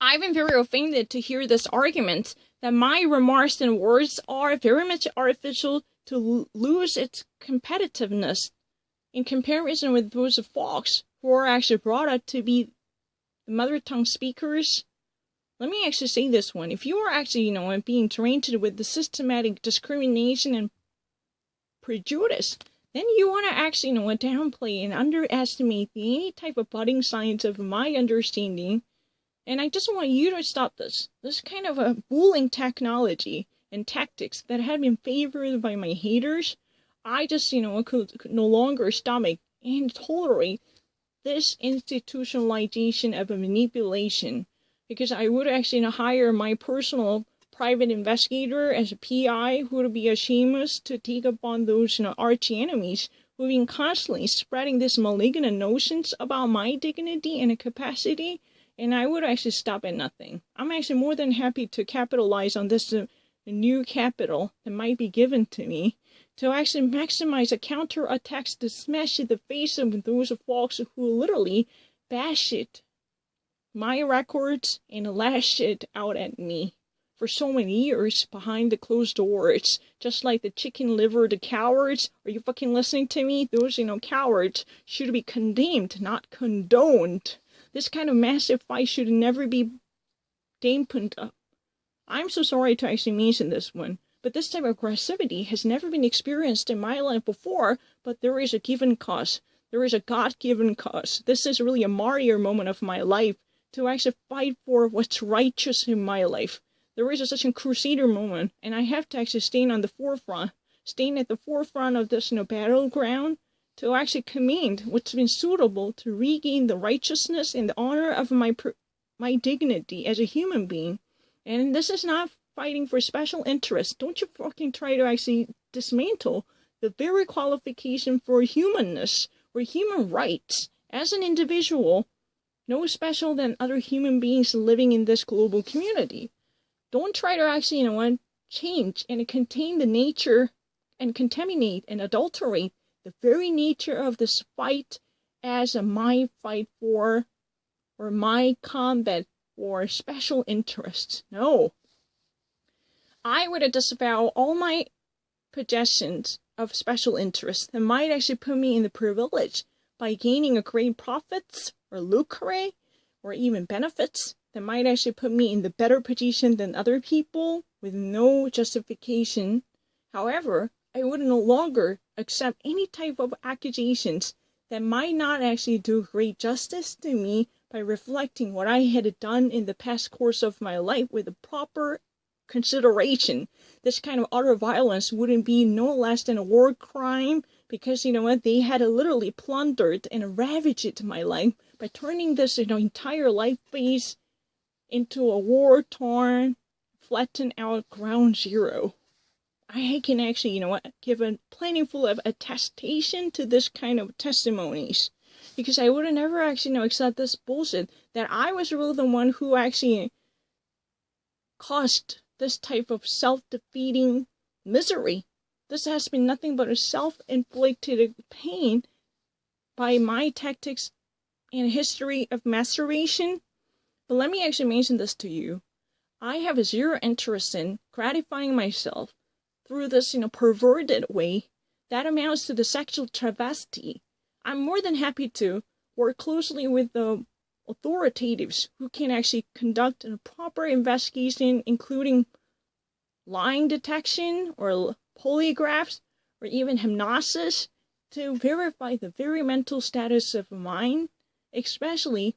I've been very offended to hear this argument that my remarks and words are very much artificial to lose its competitiveness in comparison with those of folks who are actually brought up to be the mother tongue speakers. Let me actually say this one. If you are actually, being trained with the systematic discrimination and prejudice, then you want to actually, downplay and underestimate any type of budding science of my understanding. And I just want you to stop this kind of a bullying technology and tactics that have been favored by my haters. I just, could no longer stomach and tolerate this institutionalization of a manipulation, because I would actually hire my personal private investigator as a PI who would be ashamed to take upon those arch enemies who have been constantly spreading these malignant notions about my dignity and capacity, and I would actually stop at nothing. I'm actually more than happy to capitalize on this new capital that might be given to me to actually maximize a counterattacks to smash the face of those folks who literally bash it, my records, and lash it out at me for so many years behind the closed doors, just like the chicken livered cowards. Are you fucking listening to me? Those, cowards should be condemned, not condoned. This kind of massive fight should never be dampened up. I'm so sorry to actually mention this one, but this type of aggressivity has never been experienced in my life before, but there is a given cause. There is a God-given cause. This is really a martyr moment of my life to actually fight for what's righteous in my life. There is such a crusader moment, and I have to actually stand on the forefront, stand at the forefront of this battleground to actually command what's been suitable to regain the righteousness and the honor of my dignity as a human being. And this is not fighting for special interests. Don't you fucking try to actually dismantle the very qualification for humanness or human rights as an individual, no special than other human beings living in this global community. Don't try to actually, change and contain the nature and contaminate and adulterate the very nature of this fight as my fight for, or my combat for special interests. No. I would disavow all my possessions of special interests that might actually put me in the privilege by gaining a great profits or lucre or even benefits that might actually put me in the better position than other people with no justification. However, I would no longer accept any type of accusations that might not actually do great justice to me by reflecting what I had done in the past course of my life with the proper consideration. This kind of utter violence wouldn't be no less than a war crime, because they had literally plundered and ravaged my life by turning this entire life phase into a war-torn, flattened out ground zero. I can actually, give a plentiful of attestation to this kind of testimonies, because I would have never actually accept this bullshit that I was really the one who actually caused this type of self-defeating misery. This has been nothing but a self-inflicted pain by my tactics and history of masturbation. But let me actually mention this to you. I have zero interest in gratifying myself through this, perverted way that amounts to the sexual travesty. I'm more than happy to work closely with the authorities who can actually conduct a proper investigation, including lying detection or polygraphs or even hypnosis, to verify the very mental status of mine, especially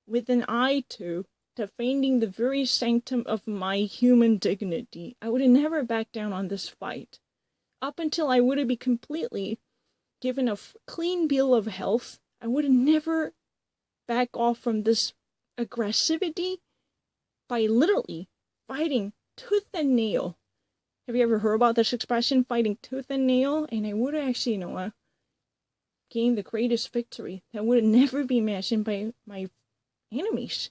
with an eye to defending the very sanctum of my human dignity. I would never back down on this fight. Up until I would be completely given a clean bill of health, I would never back off from this aggressivity by literally fighting tooth and nail. Have you ever heard about this expression, fighting tooth and nail? And I would actually, gain the greatest victory that would never be matched by my enemies.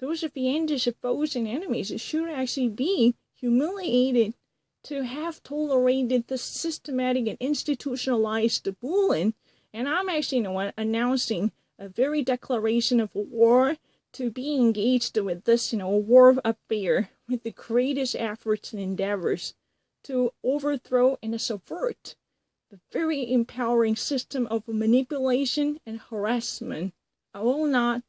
Those fiendish foes and enemies should actually be humiliated to have tolerated this systematic and institutionalized bullying. And I'm actually, announcing a very declaration of war to be engaged with this, war affair with the greatest efforts and endeavors to overthrow and subvert the very empowering system of manipulation and harassment. I will not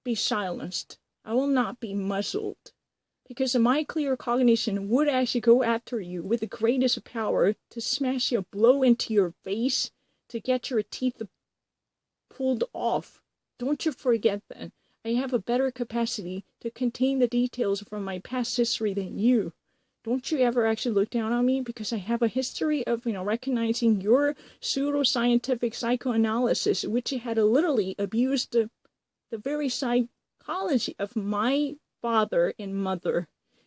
be silenced. I will not be muzzled. Because my clear cognition would actually go after you with the greatest power to smash a blow into your face, to get your teeth pulled off. Don't you forget that. I have a better capacity to contain the details from my past history than you. Don't you ever actually look down on me, because I have a history of, recognizing your pseudoscientific psychoanalysis, which had literally abused the very psychology of my father and mother.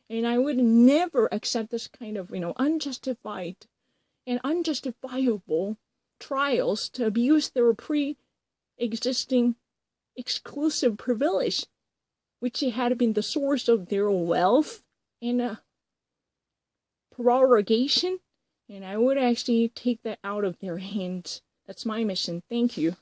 And I would never accept this kind of, unjustified and unjustifiable trials to abuse their pre-existing exclusive privilege, which had been the source of their wealth and prorogation. And I would actually take that out of their hands. That's my mission. Thank you.